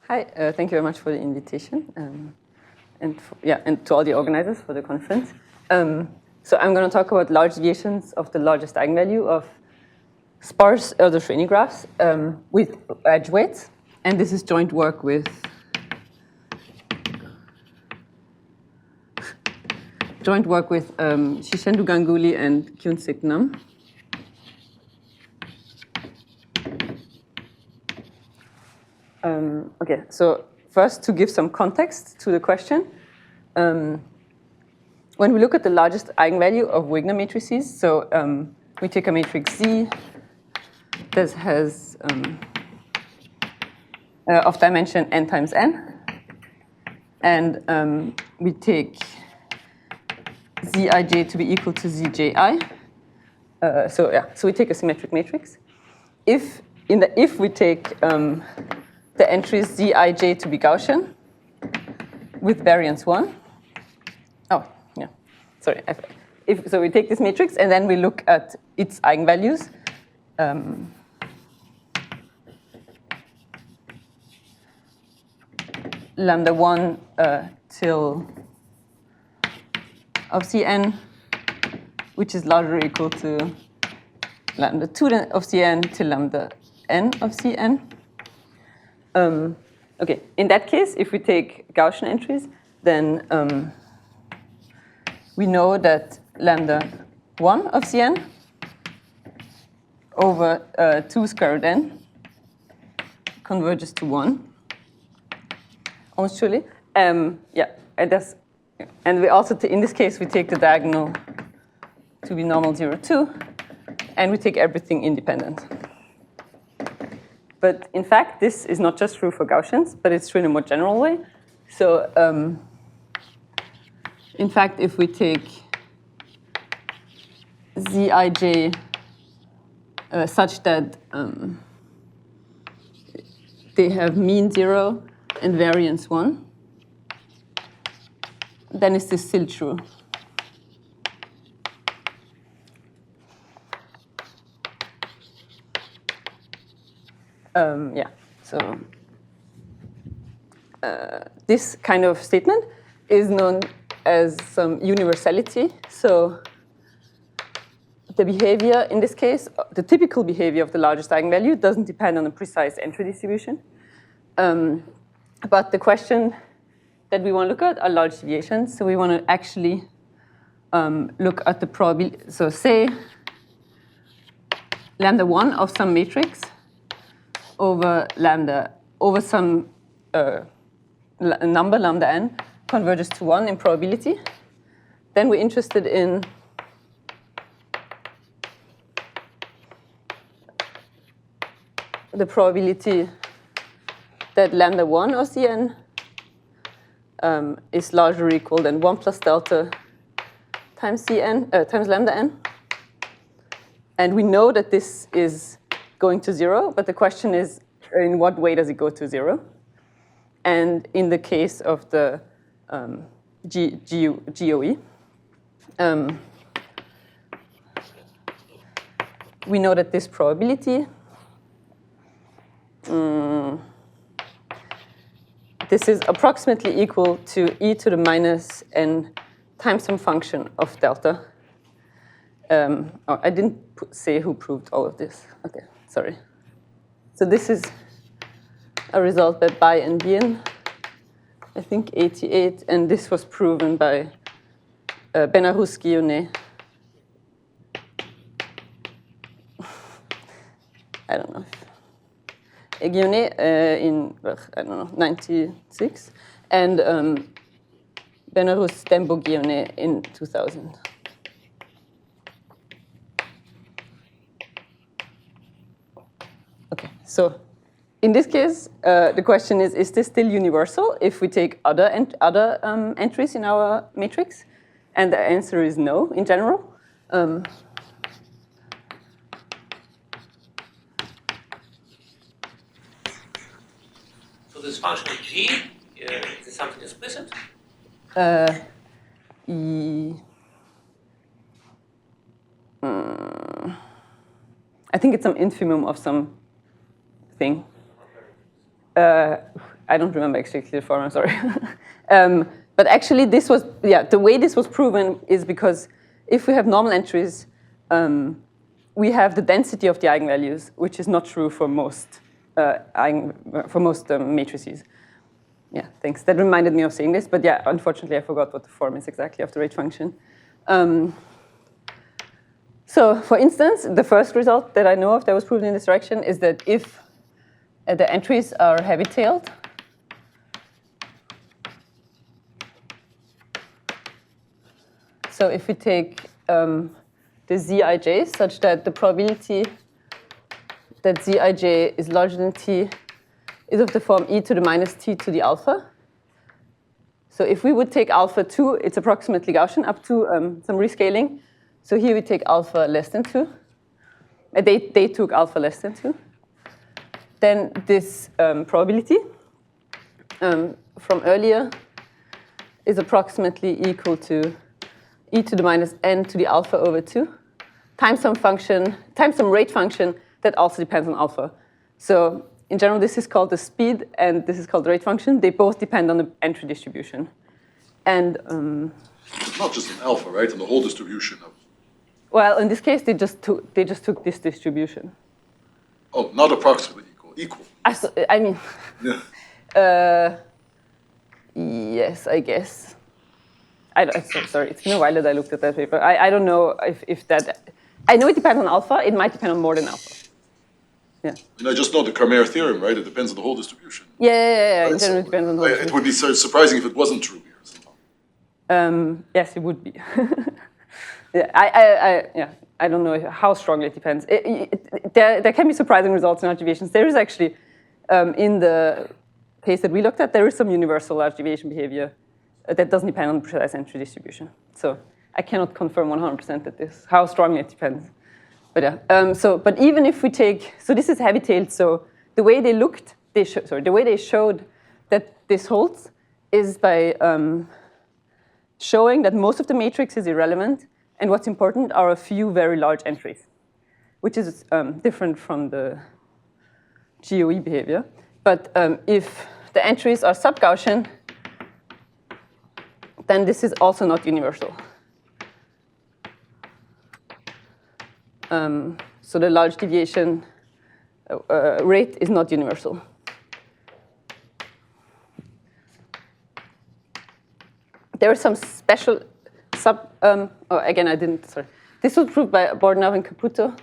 Hi, thank you very much for the invitation, and to all the organizers for the conference. So I'm going to talk about large deviations of the largest eigenvalue of sparse Erdos-Rényi graphs with edge weights, and this is joint work with Shishendu Ganguly and Kyun-Sik Nam. Okay, so first to give some context to the question, when we look at the largest eigenvalue of Wigner matrices, so we take a matrix Z that has of dimension n times n, and we take Zij to be equal to Zji. So we take a symmetric matrix. If we take the entries Zij to be Gaussian with variance 1. Oh, yeah, sorry. So we take this matrix and then we look at its eigenvalues. Lambda 1 till of Cn, which is larger or equal to lambda 2 of Cn till lambda n of Cn. Okay, in that case, if we take Gaussian entries, then we know that lambda 1 of Cn over 2 square root n converges to 1, almost surely. And we also, in this case, we take the diagonal to be normal 0, 2, and we take everything independent. But in fact, this is not just true for Gaussians, but it's true in a more general way. So in fact, if we take Zij such that they have mean 0 and variance 1, then is this still true? So this kind of statement is known as some universality. So the behavior in this case, the typical behavior of the largest eigenvalue doesn't depend on a precise entry distribution. But the question that we want to look at are large deviations. So we want to actually look at the probability. So say lambda 1 of some matrix over some number lambda n converges to 1 in probability. Then we're interested in the probability that lambda 1 of Cn is larger or equal than 1 plus delta times Cn times lambda n. And we know that this is going to 0, but the question is, in what way does it go to 0? And in the case of the GOE, we know that this probability, this is approximately equal to e to the minus n times some function of delta. I didn't say who proved all of this. Okay, sorry. So this is a result by Bai and Bien, I think 88, and this was proven by Benarous-Guillaunet. I don't know. Guillaunet in, I don't know, 96, and Benarous-Dembo-Guillaunet in 2000. Okay, so in this case, the question is this still universal if we take other entries in our matrix? And the answer is no, in general. So this function g, is something explicit? I think it's some infimum of some thing. I don't remember exactly the form, I'm sorry. But actually this was, the way this was proven is because if we have normal entries, we have the density of the eigenvalues, which is not true for most, matrices. Yeah, thanks. That reminded me of saying this, but yeah, unfortunately I forgot what the form is exactly of the rate function. So for instance, the first result that I know of that was proven in this direction is that if the entries are heavy-tailed, so if we take the zij's such that the probability that zij is larger than t is of the form e to the minus t to the alpha. So if we would take alpha 2, it's approximately Gaussian up to some rescaling. So here we take alpha less than 2. They took alpha less than 2. Then this probability from earlier is approximately equal to e to the minus n to the alpha over 2 times some function, times some rate function that also depends on alpha. So in general, this is called the speed, and this is called the rate function. They both depend on the entry distribution. And it's not just an alpha, right? And the whole distribution of. Well, in this case, they just took this distribution. Oh, not approximately equal. Equal. I mean. Yeah. Yes, I guess. Sorry, it's been a while that I looked at that paper. I don't know if that. I know it depends on alpha. It might depend on more than alpha. Yeah. I just know the Hiesmayr theorem, right? It depends on the whole distribution. Yeah. Right? In general, it depends on the whole It would be so surprising if it wasn't true here somehow. Yes, it would be. I don't know how strongly it depends. There can be surprising results in large deviations. There is actually, in the case that we looked at, there is some universal large deviation behavior that doesn't depend on the precise entry distribution. So I cannot confirm 100% that how strongly it depends. But yeah, but even if we take, so this is heavy-tailed, so the way they looked, the way they showed that this holds is by showing that most of the matrix is irrelevant, and what's important are a few very large entries, which is different from the GOE behavior. But if the entries are sub-Gaussian, then this is also not universal. So the large deviation rate is not universal. There are some special again, I didn't, sorry. This was proved by Bordenau and Caputo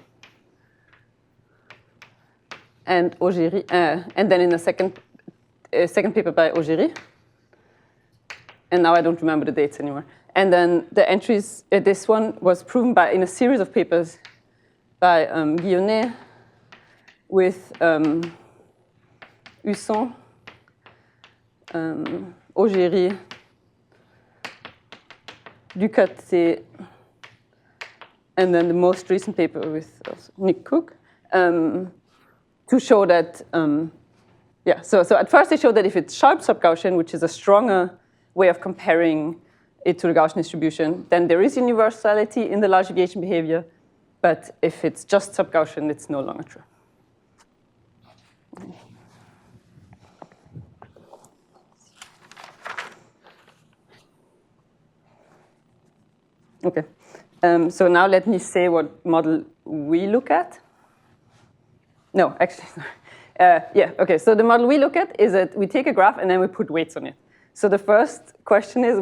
and Augéry, and then in a second paper by Augéry. And now I don't remember the dates anymore. And then the entries, this one was proven in a series of papers by Guillonnet with Husson, Augéry, Ducaté, and then the most recent paper with Nick Cook, to show that, so at first they showed that if it's sharp sub-Gaussian, which is a stronger way of comparing it to the Gaussian distribution, then there is universality in the large deviation behavior, but if it's just sub-Gaussian, it's no longer true. Okay, so now let me say what model we look at. No, actually, okay, so the model we look at is that we take a graph and then we put weights on it. So the first question is,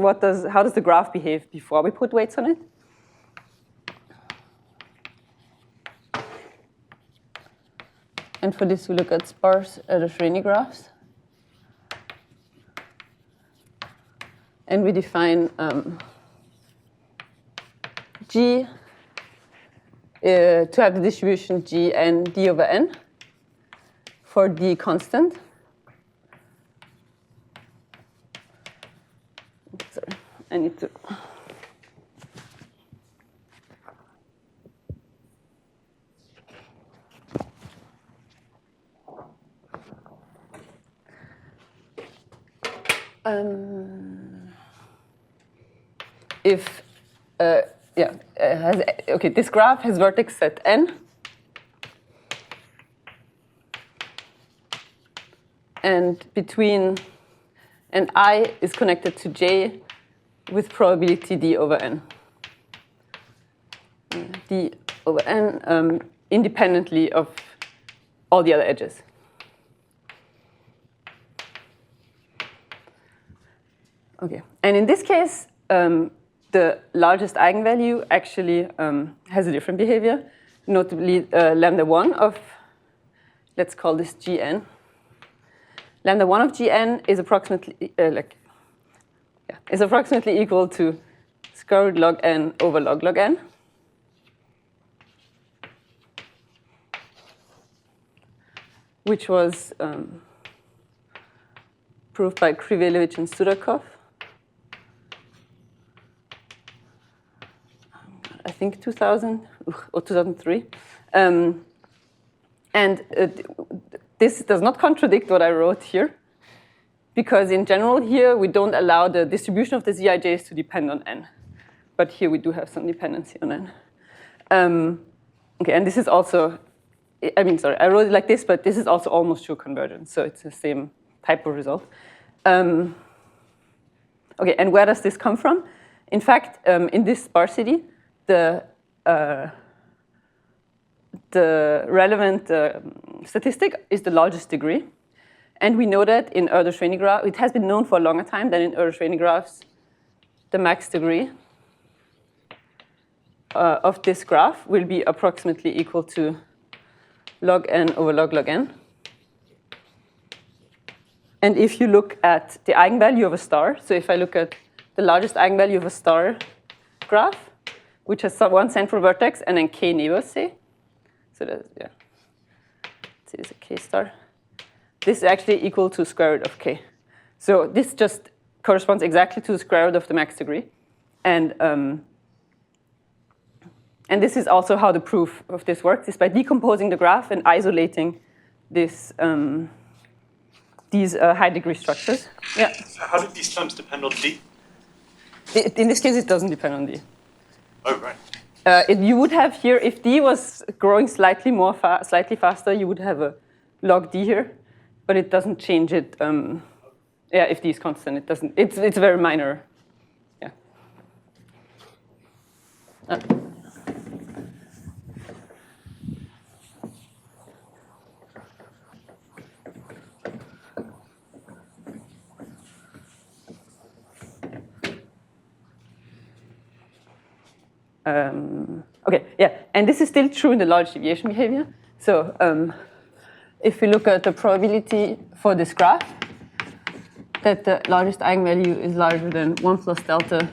how does the graph behave before we put weights on it? And for this, we look at sparse Erdos-Rényi graphs. And we define G to have the distribution G and D over N for D constant. Sorry, I need to. If okay, this graph has vertex set n, and between, and I is connected to J with probability D over N. D over N independently of all the other edges. Okay, and in this case, the largest eigenvalue actually has a different behavior, notably lambda 1 of, let's call this Gn. Lambda 1 of Gn is approximately equal to square root log n over log log n. Which was proved by Krivelevich and Sudakov. I think 2000 or 2003. This does not contradict what I wrote here, because in general here we don't allow the distribution of the zij's to depend on n. But here we do have some dependency on n. Okay, and this is also, I wrote it like this, but this is also almost true convergence, so it's the same type of result. Okay, and where does this come from? In fact, in this sparsity, the relevant statistic is the largest degree. And we know that in Erdos-Rényi graph, it has been known for a longer time that in Erdos-Rényi graphs, the max degree of this graph will be approximately equal to log n over log log n. And if you look at the eigenvalue of a star, so if I look at the largest eigenvalue of a star graph, which has one central vertex and then k neighbors, say, so that's, yeah, this is a k star. This is actually equal to square root of k. So this just corresponds exactly to the square root of the max degree. And this is also how the proof of this works, is by decomposing the graph and isolating this, these high-degree structures. Yeah. So how do these terms depend on D? In this case, it doesn't depend on D. Oh, right. You would have here, if D was growing slightly faster, you would have a log D here, but it doesn't change it. Yeah, if D is constant, it doesn't. It's very minor. Yeah. Okay, yeah, and this is still true in the large deviation behavior. So if we look at the probability for this graph, that the largest eigenvalue is larger than 1 plus delta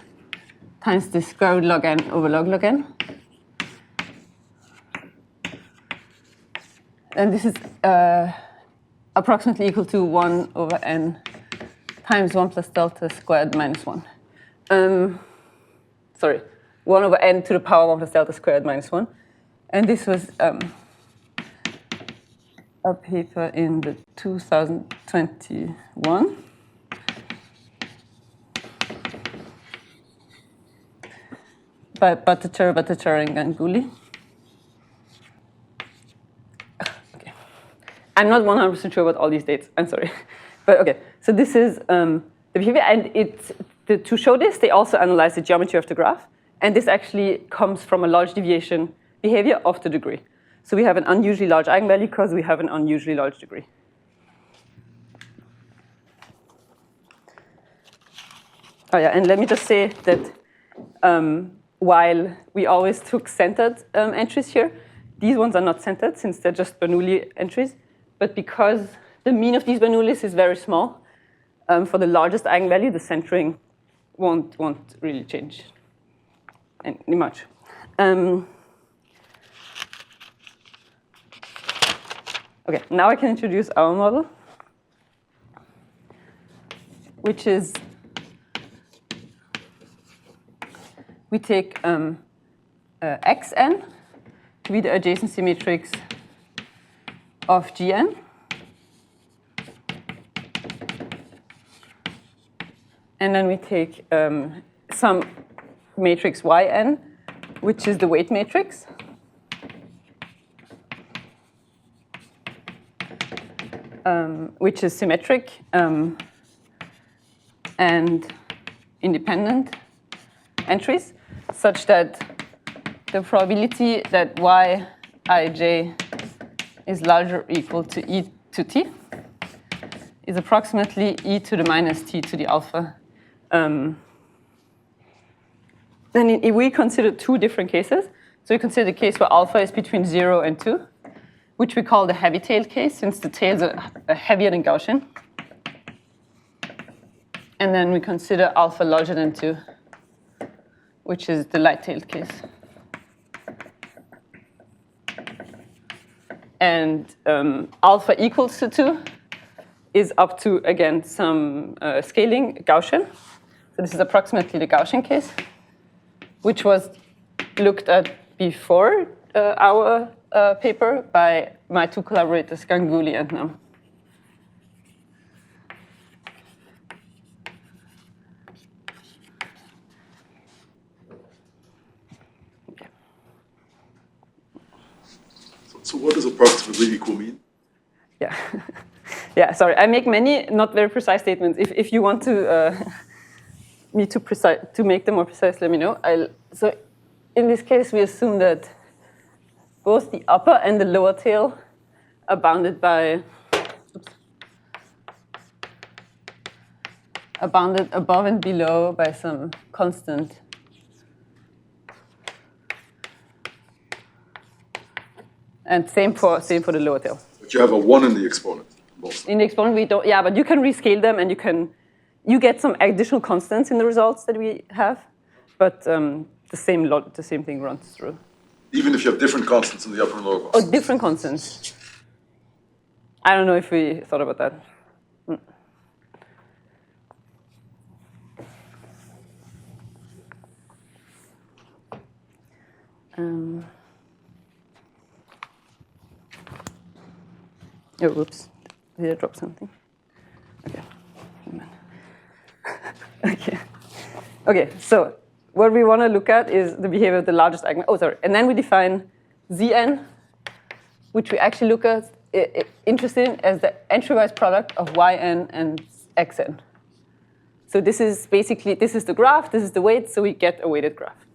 times the square root log n over log log n. And this is approximately equal to 1 over n times 1 plus delta squared minus 1. Sorry. 1 over n to the power 1 plus delta squared minus 1. And this was a paper in the 2021. By Bhattacharya and Ganguly. Okay. I'm not 100% sure about all these dates. I'm sorry. But okay, so this is the behavior. And to show this, they also analyze the geometry of the graph. And this actually comes from a large deviation behavior of the degree. So we have an unusually large eigenvalue because we have an unusually large degree. Oh yeah, and let me just say that while we always took centered entries here, these ones are not centered since they're just Bernoulli entries. But because the mean of these Bernoullis is very small, for the largest eigenvalue, the centering won't really change any much. Okay, now I can introduce our model, which is we take xn to be the adjacency matrix of Gn. And then we take some matrix Yn, which is the weight matrix. which is symmetric and independent entries, such that the probability that yij is larger or equal to e to t is approximately e to the minus t to the alpha. Then if we consider two different cases, so we consider the case where alpha is between 0 and 2, which we call the heavy-tailed case, since the tails are heavier than Gaussian. And then we consider alpha larger than 2, which is the light-tailed case. And alpha equals to 2 is up to, again, some scaling Gaussian. So this is approximately the Gaussian case, which was looked at before our paper by my two collaborators, Ganguly and Nam. Okay. So what does approximately equal mean? Yeah. Yeah, sorry. I make many not very precise statements. If you want to me to make them more precise, let me know. So in this case, we assume that both the upper and the lower tail are bounded by bounded above and below by some constant. And same for the lower tail. But you have a 1 in the exponent. In the exponent, we don't. Yeah, but you can rescale them, and you get some additional constants in the results that we have, but the same thing runs through. Even if you have different constants in the upper and lower Oh, constants. different constants. I don't know if we thought about that. Oh, whoops. Did I drop something? Okay. Okay, so what we want to look at is the behavior of the largest eigenvalue. Oh, sorry. And then we define Zn, which we actually look at, interested in as the entry-wise product of Yn and Xn. So this is basically, this is the graph, this is the weight, so we get a weighted graph.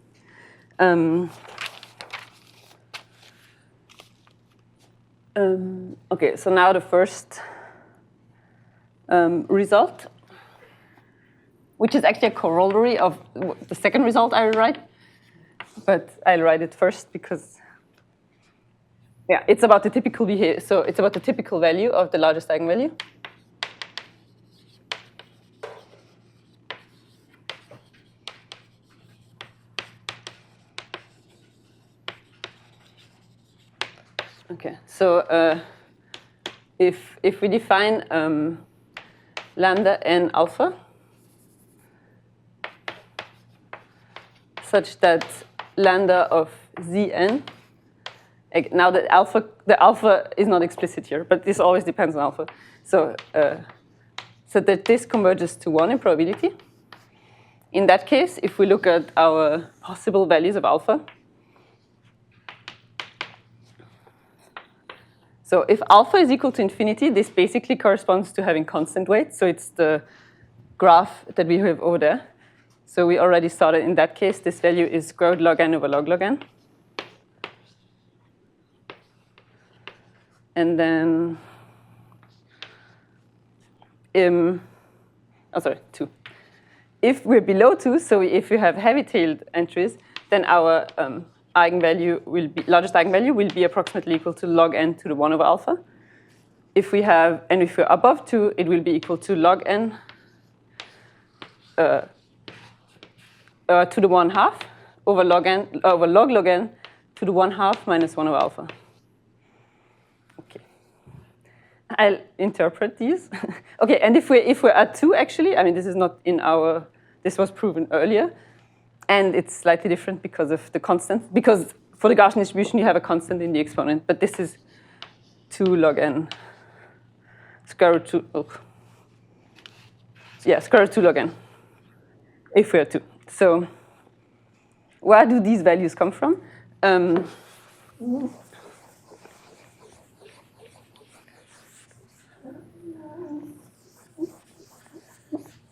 Okay, so now the first result, which is actually a corollary of the second result I will write, but I'll write it first because, yeah, it's about the typical behavior. So it's about the typical value of the largest eigenvalue. Okay, so if we define lambda n alpha such that lambda of Zn, now the alpha is not explicit here, but this always depends on alpha. So, so that this converges to 1 in probability. In that case, if we look at our possible values of alpha, so if alpha is equal to infinity, this basically corresponds to having constant weight. So it's the graph that we have over there. So we already started in that case. This value is square root log n over log log n. And then, 2. If we're below 2, so if we have heavy-tailed entries, then our eigenvalue will be, largest eigenvalue will be approximately equal to log n to the 1 over alpha. If we have, and if we're above 2, it will be equal to log n to the 1/2 over log n over log log n to the 1/2 minus 1 over alpha. Okay, I'll interpret these. Okay, and if we're at 2, actually, I mean this is not in our. This was proven earlier, and it's slightly different because of the constant. Because for the Gaussian distribution, you have a constant in the exponent, but this is 2 log n square root 2. Oh. Yeah, square root 2 log n. If we're at 2. So where do these values come from?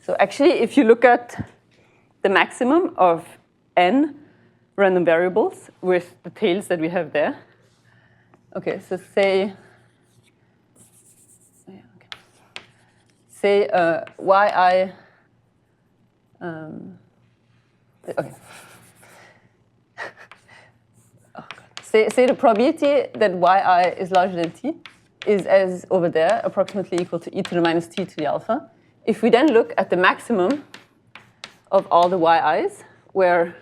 So actually, if you look at the maximum of n random variables with the tails that we have there, okay, so say yi, okay. Oh, say the probability that yi is larger than t is as over there, approximately equal to e to the minus t to the alpha. If we then look at the maximum of all the yi's, where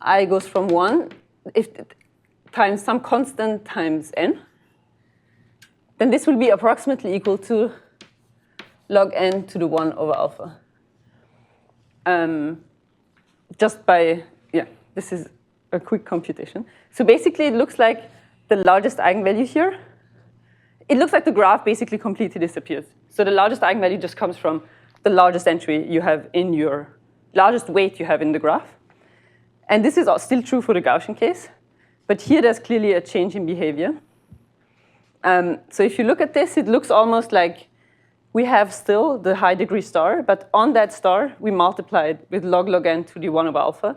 I goes from 1 times some constant times n, then this will be approximately equal to log n to the 1 over alpha. Just by, yeah, this is a quick computation. So basically, it looks like the largest eigenvalue here, it looks like the graph basically completely disappears. So the largest eigenvalue just comes from the largest entry you have in your, largest weight you have in the graph. And this is still true for the Gaussian case. But here, there's clearly a change in behavior. So if you look at this, it looks almost like we have still the high degree star, but on that star, we multiply it with log n to the 1 over alpha.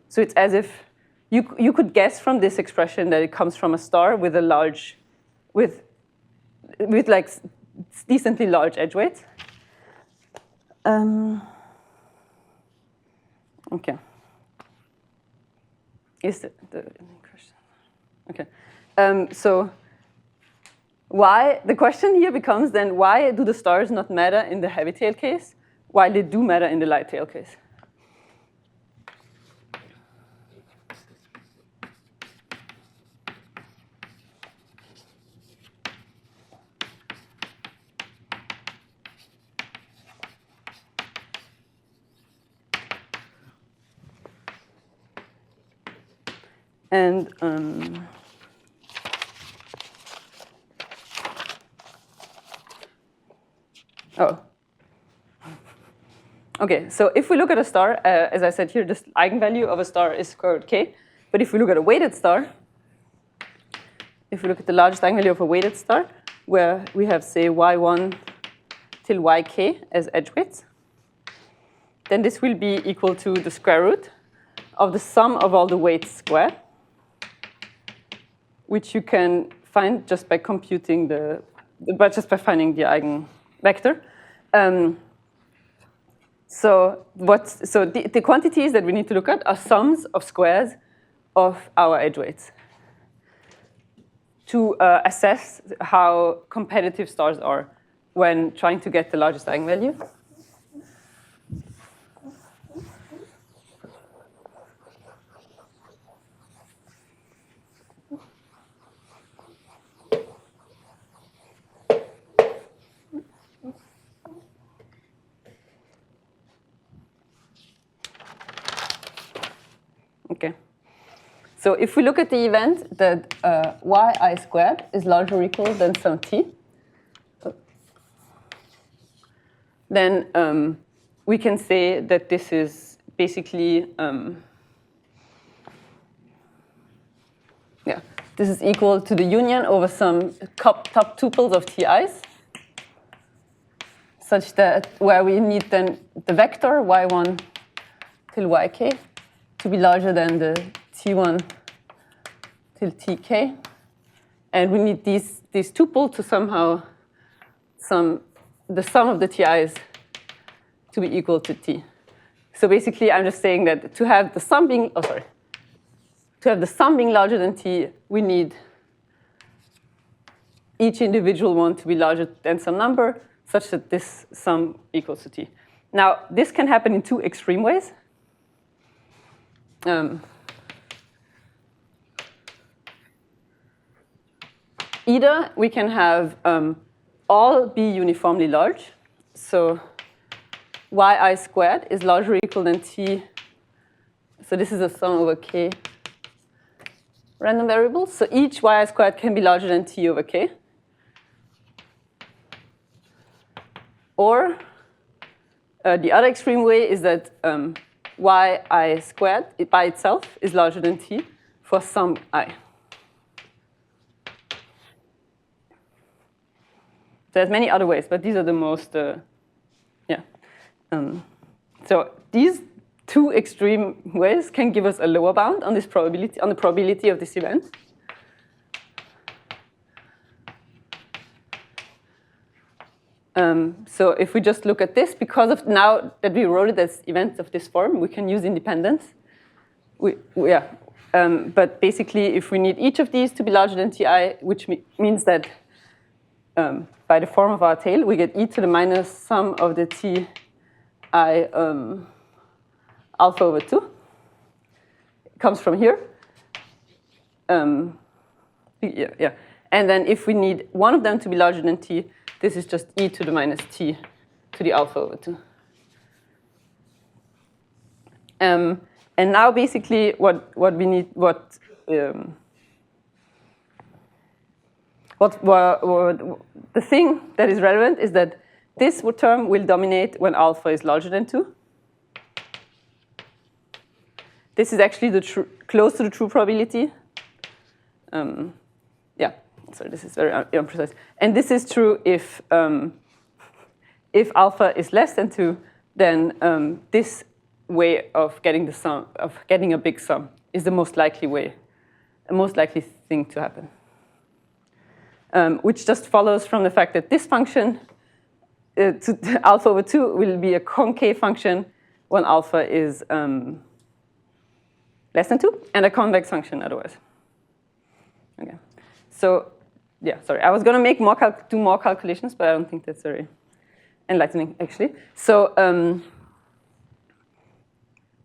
So it's as if you could guess from this expression that it comes from a star with a large, with like decently large edge weights. Okay. Is the question? Okay. So why, the question here becomes then, why do the stars not matter in the heavy tail case, while they do matter in the light tail case? And oh. Okay, so if we look at a star, as I said here, this eigenvalue of a star is square root k. But if we look at a weighted star, if we look at the largest eigenvalue of a weighted star, where we have, say, y1 till yk as edge weights, then this will be equal to the square root of the sum of all the weights squared, which you can find just by computing just by finding the eigenvector. So the quantities that we need to look at are sums of squares of our edge weights to assess how competitive stars are when trying to get the largest eigenvalue. Okay. So if we look at the event that yi squared is larger or equal than some t, then we can say that this is basically, this is equal to the union over some top tuples of ti's, such that where we need then the vector y1 till yk to be larger than the t1 till tk. And we need these tuples to somehow the sum of the ti's to be equal to t. So basically, I'm just saying that to have the sum being, to have the sum being larger than t, we need each individual one to be larger than some number, such that this sum equals to t. Now, this can happen in two extreme ways. Either we can have all be uniformly large. So yi squared is larger or equal than t. So this is a sum over k random variables. So each yi squared can be larger than t over k. Or the other extreme way is that yi squared by itself is larger than t for some I. There's many other ways, but these are the most, So these two extreme ways can give us a lower bound on this probability, on the probability of this event. So if we just look at this, because of now that we wrote it as events of this form, we can use independence. But basically, if we need each of these to be larger than ti, which means that by the form of our tail, we get e to the minus sum of the ti alpha over 2. It comes from here. And then if we need one of them to be larger than t, this is just e to the minus t to the alpha over 2. And now basically what we need, the thing that is relevant is that this term will dominate when alpha is larger than 2. This is actually the close to the true probability. So this is very imprecise. And this is true if alpha is less than 2, then this way of getting the sum, of getting a big sum, is the most likely way, the most likely thing to happen. Which just follows from the fact that this function to alpha over 2 will be a concave function when alpha is less than 2, and a convex function otherwise. Okay. So yeah, sorry, I was going to make do more calculations, but I don't think that's very enlightening actually. So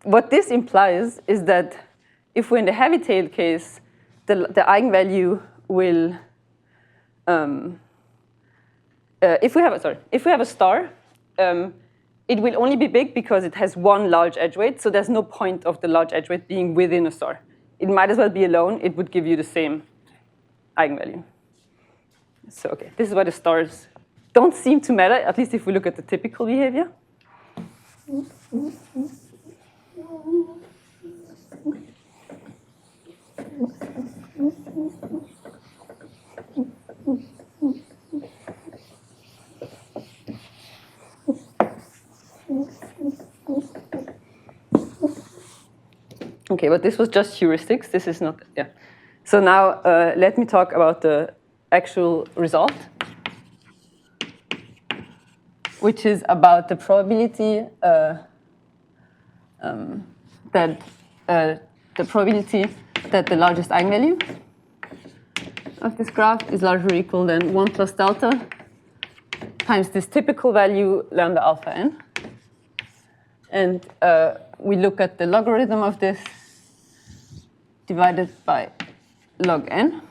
what this implies is that if we're in the heavy tail case, the eigenvalue will if we have a star, it will only be big because it has one large edge weight, so there's no point of the large edge weight being within a star. It might as well be alone, it would give you the same eigenvalue. So okay, this is why the stars don't seem to matter, at least if we look at the typical behavior. Okay, but this was just heuristics. This is not, yeah. So now let me talk about the actual result, which is about the probability that the largest eigenvalue of this graph is larger or equal than 1 plus delta times this typical value lambda alpha n. And we look at the logarithm of this divided by log n.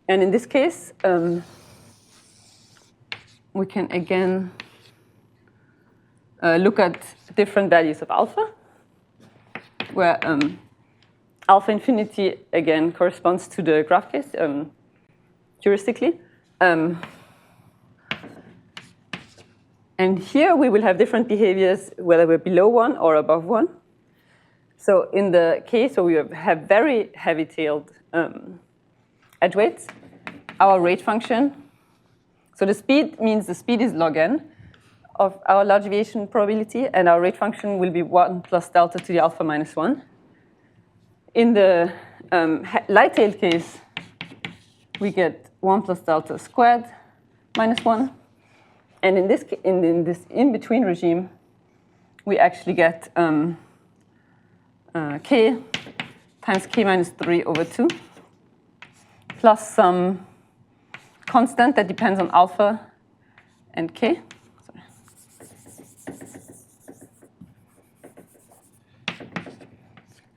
And in this case, we can again look at different values of alpha, where alpha infinity again corresponds to the graph case heuristically. And here we will have different behaviors, whether we're below 1 or above 1. So in the case where we have very heavy-tailed edge weights, our rate function, so the speed means the speed is log n of our large deviation probability, and our rate function will be 1 plus delta to the alpha minus 1. In the light-tailed case, we get 1 plus delta squared minus 1. And in this in-between regime, we actually get k times k minus 3 over 2 plus some constant that depends on alpha and k. Sorry.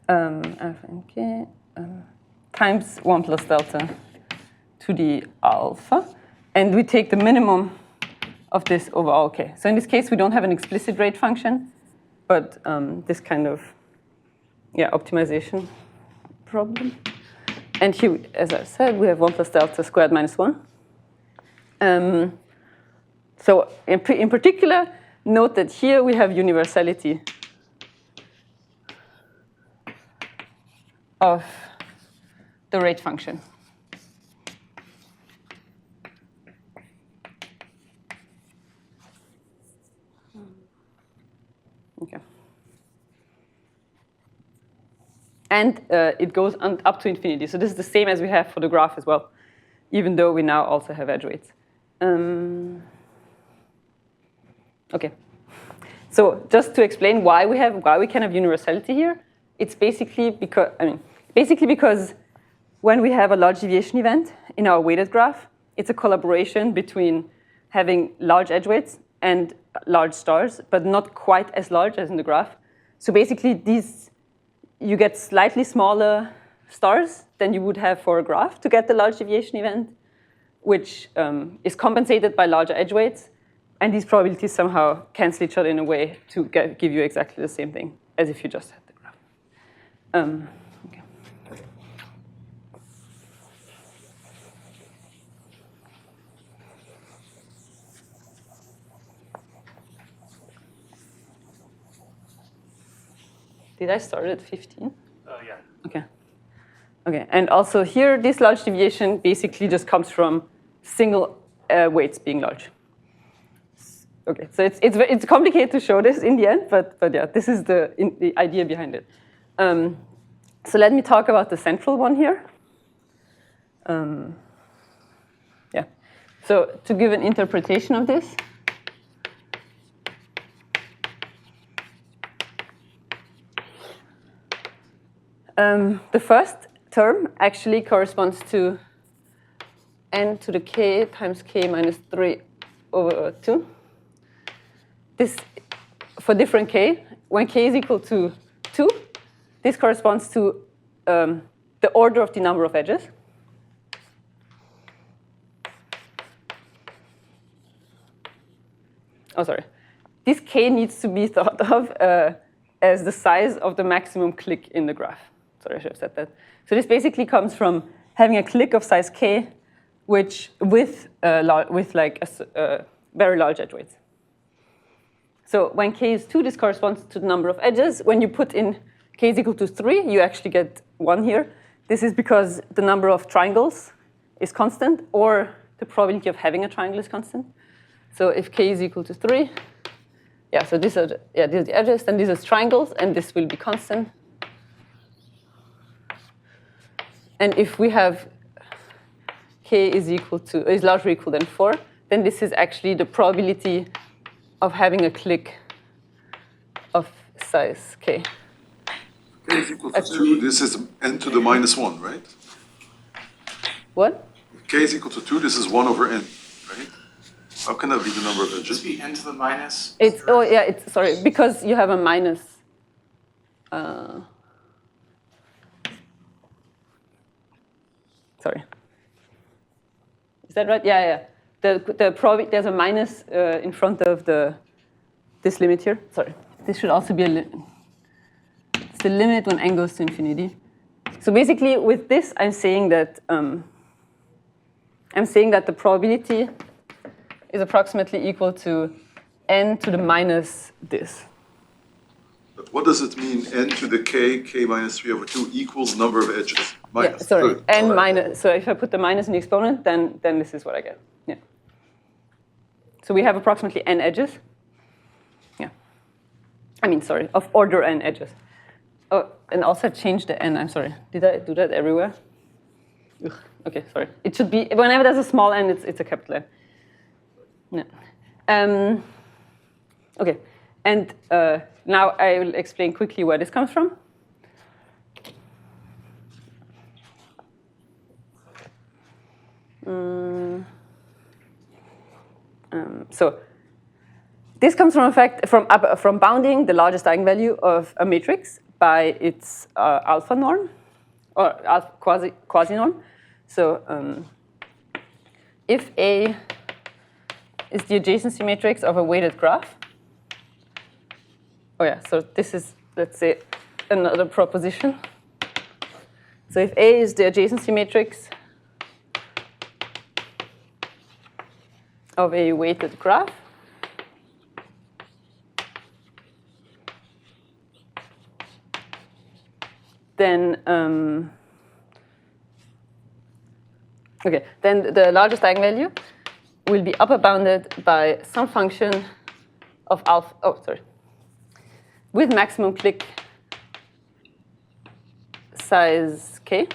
Alpha and k times 1 plus delta to the alpha. And we take the minimum of this over all k. So in this case, we don't have an explicit rate function, but this kind of optimization problem. And here, as I said, we have 1 plus delta squared minus 1. So in particular, note that here we have universality of the rate function. Okay. And it goes up to infinity. So this is the same as we have for the graph as well, even though we now also have edge weights. Okay. So just to explain why we can have universality here, it's basically because when we have a large deviation event in our weighted graph, it's a collaboration between having large edge weights and large stars, but not quite as large as in the graph. So basically, you get slightly smaller stars than you would have for a graph to get the large deviation event, which is compensated by larger edge weights. And these probabilities somehow cancel each other in a way to give you exactly the same thing as if you just had the graph. Okay. Did I start at 15? Yeah. Okay. Okay, and also here, this large deviation basically just comes from single weights being large. Okay, so it's complicated to show this in the end, but yeah, this is the idea behind it. So let me talk about the central one here. Yeah, so to give an interpretation of this, the first term actually corresponds to n to the k times k minus 3 over 2. This, for different k, when k is equal to 2, this corresponds to the order of the number of edges. Oh, sorry. This k needs to be thought of as the size of the maximum click in the graph. Sorry, I should have said that. So this basically comes from having a click of size k, which with like a very large edge weights. So when k is 2, this corresponds to the number of edges. When you put in k is equal to 3, you actually get 1 here. This is because the number of triangles is constant, or the probability of having a triangle is constant. So if k is equal to 3, yeah, so these are the edges, then these are triangles, and this will be constant. And if we have k is larger or equal than 4, then this is actually the probability of having a click of size k. K is equal to 2, this is n to the minus 1, right? What? If k is equal to 2, this is 1 over n, right? How can that be the number of edges? Just be n to the minus. Sorry, because you have a minus. Sorry. Is that right? Yeah. There's a minus in front of this limit here. Sorry. This should also be a limit. It's the limit when n goes to infinity. So basically, with this, I'm saying that the probability is approximately equal to n to the minus this. But what does it mean, n to the k minus 3 over 2 equals number of edges? Minus. Yeah, sorry, Good. n minus. So if I put the minus in the exponent, then this is what I get. Yeah. So we have approximately n edges. Yeah. Of order n edges. Oh, and also change the n. I'm sorry. Did I do that everywhere? Ugh. Okay, sorry. It should be, whenever there's a small n, it's a capital N. Yeah. Okay, and now I will explain quickly where this comes from. So this comes from from bounding the largest eigenvalue of a matrix by its alpha norm or quasi norm. So if A is the adjacency matrix of a weighted graph. Oh yeah, so this is, let's say, another proposition. So if A is the adjacency matrix of a weighted graph, then then the largest eigenvalue will be upper bounded by some function of alpha. Oh, sorry. with maximum click size k.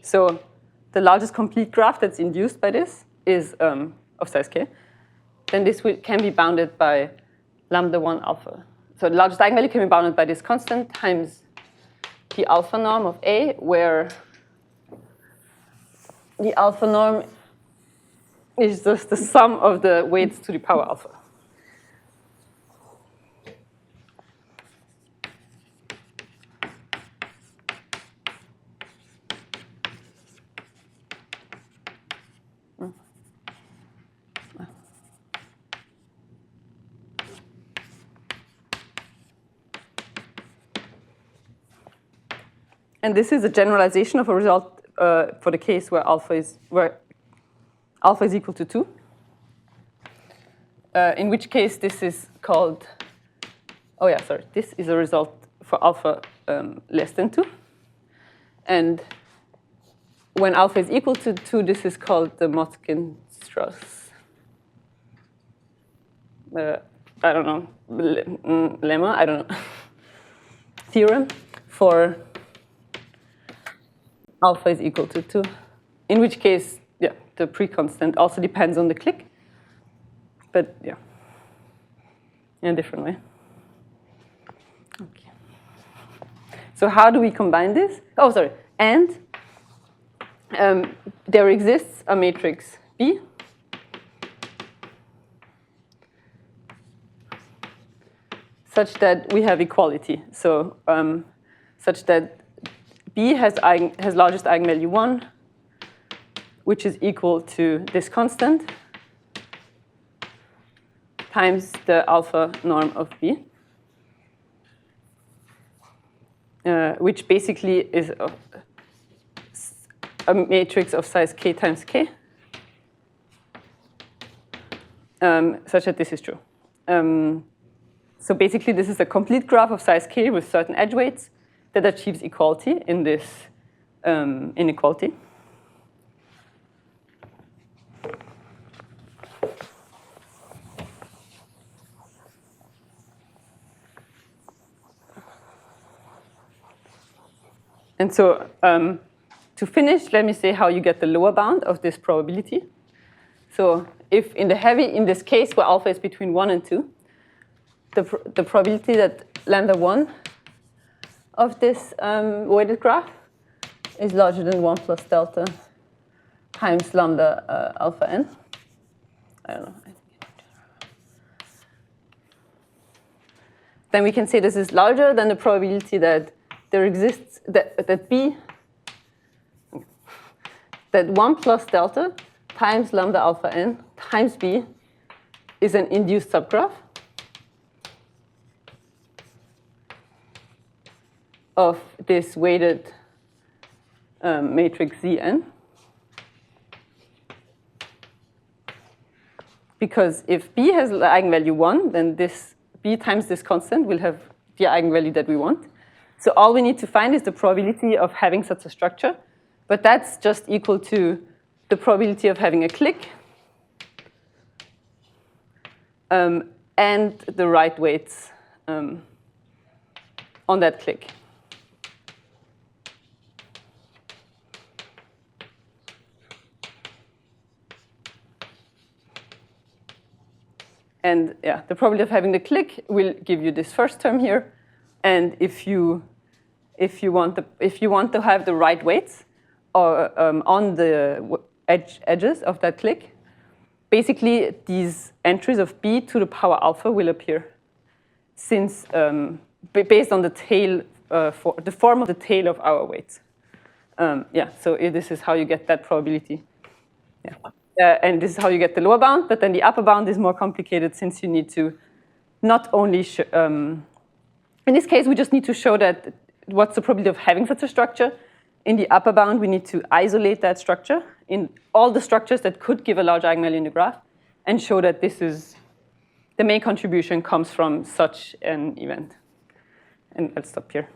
So the largest complete graph that's induced by this is of size k. Then this can be bounded by lambda 1 alpha. So the largest eigenvalue can be bounded by this constant times the alpha norm of A, where the alpha norm is just the sum of the weights to the power alpha. And this is a generalization of a result for the case where alpha is equal to 2. In which case this is called, this is a result for alpha less than 2. And when alpha is equal to 2, this is called the Motzkin-Strauss, I don't know, lemma, I don't know, theorem for alpha is equal to 2. In which case, yeah, the pre-constant also depends on the click, but yeah, in a different way. Okay. So how do we combine this? Oh, sorry. And there exists a matrix B such that we have equality. So such that B has largest eigenvalue 1, which is equal to this constant times the alpha norm of B, which basically is a matrix of size k times k, such that this is true. So basically, this is a complete graph of size k with certain edge weights that achieves equality in this inequality. And so to finish, let me say how you get the lower bound of this probability. So if in this case where alpha is between 1 and 2, the probability that lambda 1 of this weighted graph is larger than 1 plus delta times lambda alpha n. I don't know. Then we can say this is larger than the probability that there exists, that 1 plus delta times lambda alpha n times b is an induced subgraph of this weighted matrix Zn. Because if b has the eigenvalue 1, then this b times this constant will have the eigenvalue that we want. So all we need to find is the probability of having such a structure. But that's just equal to the probability of having a click and the right weights on that click. And yeah, the probability of having the click will give you this first term here. And if you want to have the right weights or on the edges of that click, basically these entries of b to the power alpha will appear, since based on the tail, for the form of the tail of our weights. Yeah, so this is how you get that probability. Yeah. And this is how you get the lower bound, but then the upper bound is more complicated, since you need to not only in this case, we just need to show that what's the probability of having such a structure. In the upper bound, we need to isolate that structure in all the structures that could give a large eigenvalue in the graph and show that this is the main contribution comes from such an event. And I'll stop here.